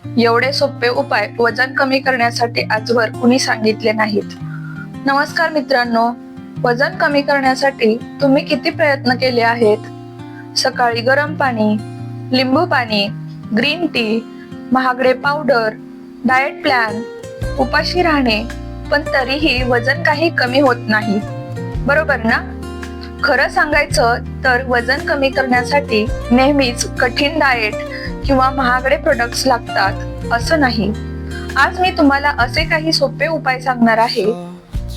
एवढे सोपे उपाय वजन कमी करण्यासाठी आजवर कुणी सांगितले नाहीत. नमस्कार मित्रांनो, वजन कमी करण्यासाठी तुम्ही किती प्रयत्न केले आहेत? सकाळी गरम पाणी, लिंबू पाणी, ग्रीन टी, महागडे पावडर, डाएट प्लॅन, उपाशी राहणे, पण तरीही वजन काही कमी होत नाही, बरोबर ना? खरं सांगायचं तर वजन कमी करण्यासाठी नेहमीच कठीण डाएट किंवा महागडे प्रोडक्ट्स लागतात असं नाही. आज मी तुम्हाला असे काही सोपे उपाय सांगणार आहे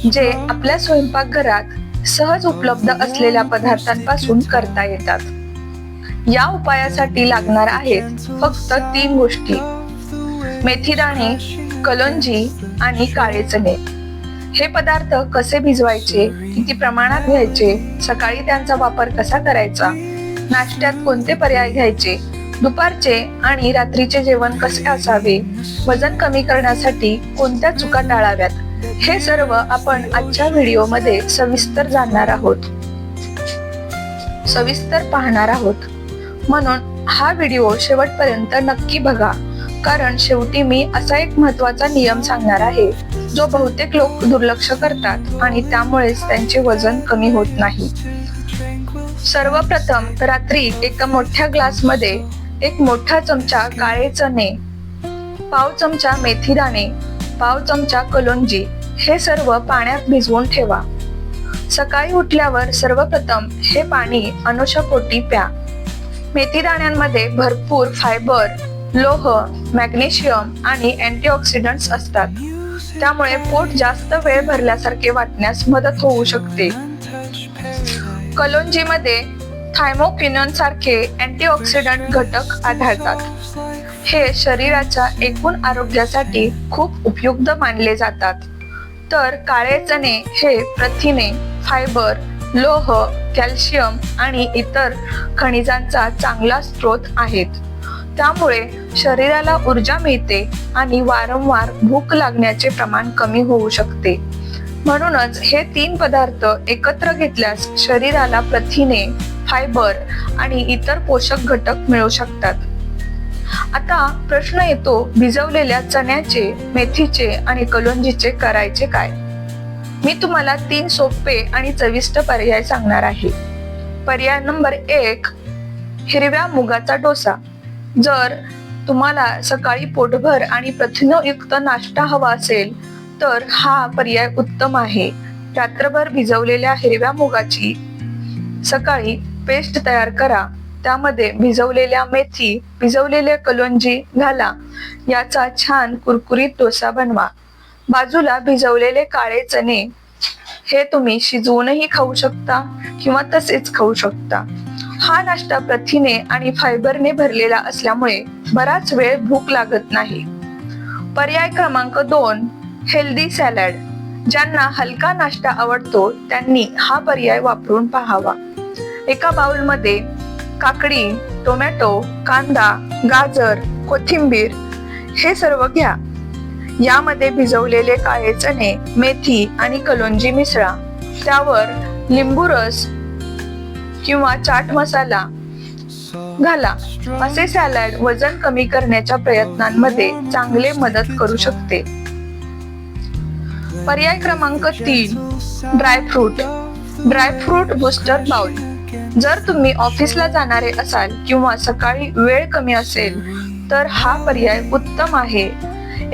जे आपल्या स्वयंपाकघरात सहज उपलब्ध असलेल्या पदार्थांपासून करता येतात. या उपायासाठी लागणार आहेत फक्त 3 गोष्टी: मेथी दाणे, कलोंजी आणि काळे चणे. हे पदार्थ कसे भिजवायचे, किती प्रमाणात घ्यायचे, सकाळी त्यांचा वापर कसा करायचा, नाश्त्यात कोणते पर्याय घ्यायचे, दुपारचे आणि रात्रीचे जेवण कसे असावे, वजन कमी करण्यासाठी कोणत्या चुका टाळाव्यात, हे सर्व आपण आजच्या व्हिडिओमध्ये सविस्तर पाहणार आहोत. म्हणून हा व्हिडिओ शेवटपर्यंत नक्की बघा, कारण शेवटी मी असा एक महत्त्वाचा नियम सांगणार आहे जो बहुतेक लोक दुर्लक्ष करतात आणि त्यामुळेच त्यांचे वजन कमी होत नाही. सर्वप्रथम रात्री एका मोठ्या ग्लासमध्ये 1 मोठा चमचा काळे चणे, पाव चमचा मेथी दाणे, पाव चमचा कलोंजी हे सर्व पाण्यात भिजवून ठेवा. सकाळी उठल्यावर सर्वप्रथम हे पाणी अनुशापोटी प्या. मेथी दाण्यांमध्ये भरपूर फायबर, लोह, मॅग्नेशियम आणि अँटीऑक्सिडंट्स असतात, त्यामुळे पोट जास्त वेळ भरल्यासारखे वाटण्यास मदत होऊ शकते. कलोंजीमध्ये थायमोक्विनोन सारखे अँटीऑक्सिडंट घटक आढळतात. हे शरीराच्या एकूण आरोग्यासाठी खूप उपयुक्त मानले जातात. तर काळे चणे हे प्रथिने, फायबर, लोह, कॅल्शियम आणि इतर खनिजांचा चांगला स्रोत आहेत. त्यामुळे शरीराला ऊर्जा मिळते आणि वारंवार भूक लागण्याचे प्रमाण कमी होऊ शकते. म्हणूनच हे 3 पदार्थ एकत्र घेतल्यास शरीराला प्रथिने, फायबर आणि इतर पोषक घटक मिळू शकतात. आता प्रश्न येतो, भिजवलेल्या चण्याचे, मेथीचे आणि कलोंजीचे करायचे काय? मी तुम्हाला 3 सोपे आणि चविष्ट पर्याय सांगणार आहे. पर्याय नंबर 1, हिरव्या मुगाचा डोसा. जर तुम्हाला सकाळी पोटभर आणि प्रथिनयुक्त नाश्ता हवा असेल तर हा पर्याय उत्तम आहे. रात्रभर भिजवलेल्या हिरव्या मुगाची सकाळी पेस्ट तयार करा. त्यामध्ये भिजवलेल्या मेथी, भिजवलेले कलोंजी घाला. याचा छान कुरकुरीत डोसा बनवा. बाजूला भिजवलेले काळे चणे, हे तुम्ही शिजवूनही खाऊ शकता किंवा तसेच खाऊ शकता. हा नाश्ता प्रथिने आणि फायबरने भरलेला असल्यामुळे बराच वेळ भूक लागत नाही. पर्याय क्रमांक 2, हेल्दी सॅलड. ज्यांना हलका नाश्ता आवडतो त्यांनी हा पर्याय वापरून पाहावा. एका बाउलमध्ये काकडी, टोमॅटो, कांदा, गाजर, कोथिंबीर हे सर्व घ्या. यामध्ये भिजवलेले काळे चणे, मेथी आणि कलोंजी मिसळा. त्यावर लिंबू रस किंवा चाट मसाला घाला. असे सॅलड वजन कमी करण्याच्या प्रयत्नांमध्ये चांगले मदत करू शकते. पर्याय क्रमांक 3, ड्रायफ्रूट बूस्टर बाउल. जर तुम्ही ऑफिसला जाणारे असाल किंवा सकाळी वेळ कमी असेल तर हा पर्याय उत्तम आहे.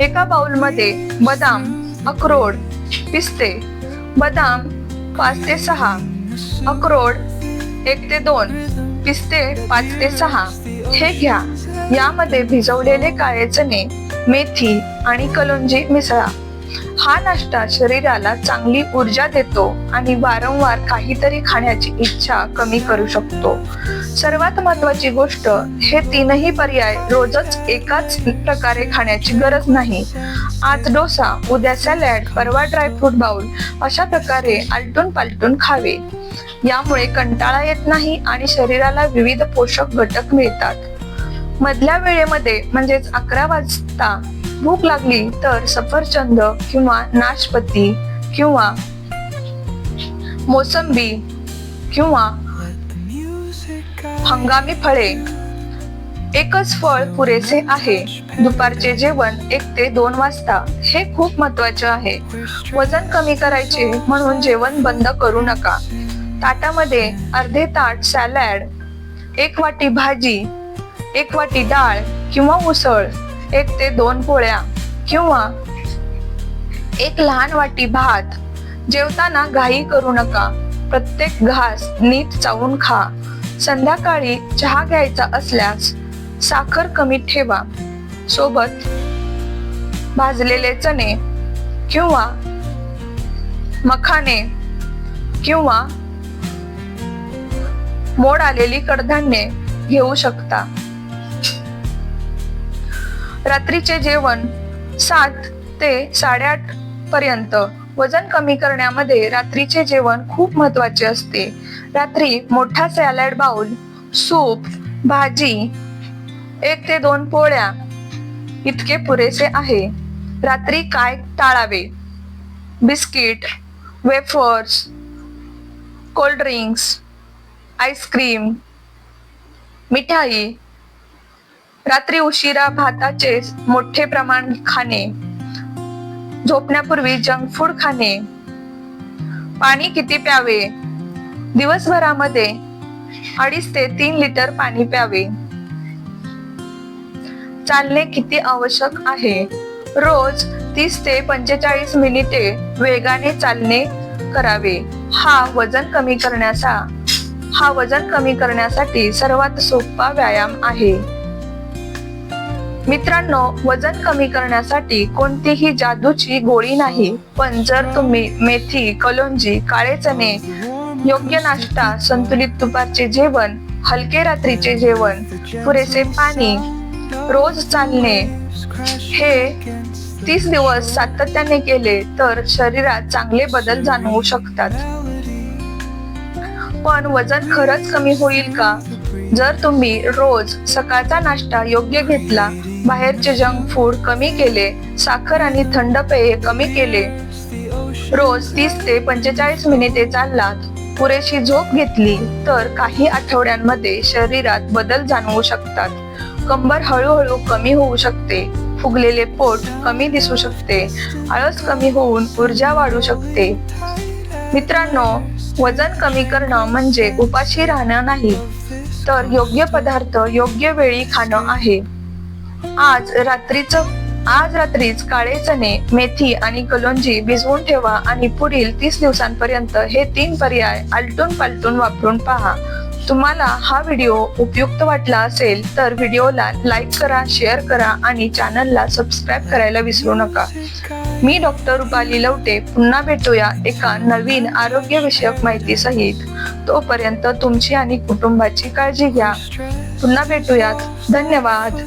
एका बाउलमध्ये बदाम, अक्रोड, पिस्ते. बदाम 5 ते 6, अक्रोड 1 ते 2, पिस्ते 5 ते 6 हे घ्या. यामध्ये भिजवलेले काळे चणे, मेथी आणि कलोंजी मिसळा. हा नाश्ता शरीराला चांगली ऊर्जा देतो आणि वारंवार काहीतरी खाण्याची इच्छा कमी करू शकतो. सर्वात महत्त्वाची गोष्ट, हे 3ही पर्याय रोजच एकाच प्रकारे खाण्याची गरज नाही. आज डोसा, उद्या सॅलड, परवा ड्रायफ्रूट बाउल अशा प्रकारे आलटून पालटून खावे. यामुळे कंटाळा येत नाही आणि शरीराला विविध पोषक घटक मिळतात. मधल्या वेळेमध्ये म्हणजेच 11 वाजता भूक लागली तर सफरचंद किंवा नाशपती किंवा मोसंबी किंवा हंगामी फळे, एकच फळ पुरेसे आहे. दुपारचे जेवण 1 ते 2 वाजता हे खूप महत्वाचे आहे. वजन कमी करायचे म्हणून जेवण बंद करू नका. ताटामध्ये अर्धे ताट सॅलड, 1 वाटी भाजी, 1 वाटी डाळ किंवा उसळ, 1 ते 2 पोळ्या किंवा 1 लहान वाटी भात. जेवताना घाई करू नका. प्रत्येक घास नीट चावून खा. संध्याकाळी चहा घ्यायचा असल्यास साखर कमी ठेवा. सोबत भाजलेले चणे किंवा मखाने किंवा मोड आलेली कडधान्ये घेऊ शकता. रात्रीचे जेवण 7 ते 8:30 पर्यंत. वजन कमी करण्यामध्ये रात्रीचे जेवण खूप महत्वाचे असते. रात्री मोठा सॅलड बाउल, सूप, भाजी, 1 ते 2 पोळ्या इतके पुरेसे आहे. रात्री काय टाळावे? Biscuit, wafers, cold drinks, ice cream, मिठाई. रात्री उशिरा भाताचे मोठे प्रमाण खाणे. झोपण्यापूर्वी जंक फूड खाणे. पाणी किती प्यावे? दिवसभरामध्ये 2.5 ते 3 लिटर पाणी प्यावे. चालणे किती आवश्यक आहे? रोज 30 ते 45 मिनिटे वेगाने चालणे करावे. हा वजन कमी करण्यासाठी सर्वात सोपा व्यायाम आहे. मित्रांनो, वजन कमी करण्यासाठी कोणतीही जादूची गोळी नाही. पण जर तुम्ही मेथी, कलोंजी, काळे चणे, योग्य नाश्ता, संतुलित दुपारचे जेवण, हलके रात्रीचे जेवण, पुरेसे पाणी, रोज चालणे हे 30 दिवस सातत्याने केले तर शरीरात चांगले बदल जाणवू शकतात. पण वजन खरंच कमी होईल का? जर तुम्ही रोज सकाळचा नाश्ता योग्य घेतला, बाहेरचे जंक फूड कमी केले, साखर आणि थंड पेये कमी केले, रोज 30 ते 45 मिनिटे चाललात, पुरेशी झोप घेतली तर काही आठवड्यांमध्ये शरीरात बदल जाणवू शकतात. कंबर हळूहळू कमी होऊ शकते, फुगलेले पोट कमी दिसू शकते, आळस कमी होऊन ऊर्जा वाढू शकते. मित्रांनो, वजन कमी करणं म्हणजे उपाशी राहणं नाही, तर योग्य पदार्थ योग्य वेळी खाणं आहे. आज रात्रीच काळे चणे, मेथी आणि कलोंजी भिजवून ठेवा आणि पुढील 30 दिवसांपर्यंत हे 3 पर्याय आलटून पालटून वापरून पहा. तुम्हाला हा व्हिडिओ उपयुक्त वाटला असेल तर व्हिडिओला लाईक करा, शेअर करा आणि चॅनलला सबस्क्राईब करायला विसरू नका. मी डॉक्टर रुपाली लवटे पुन्हा भेटूया एका नवीन आरोग्यविषयक माहिती सहित. तोपर्यंत तुमची आणि कुटुंबाची काळजी घ्या. पुन्हा भेटूयात. धन्यवाद.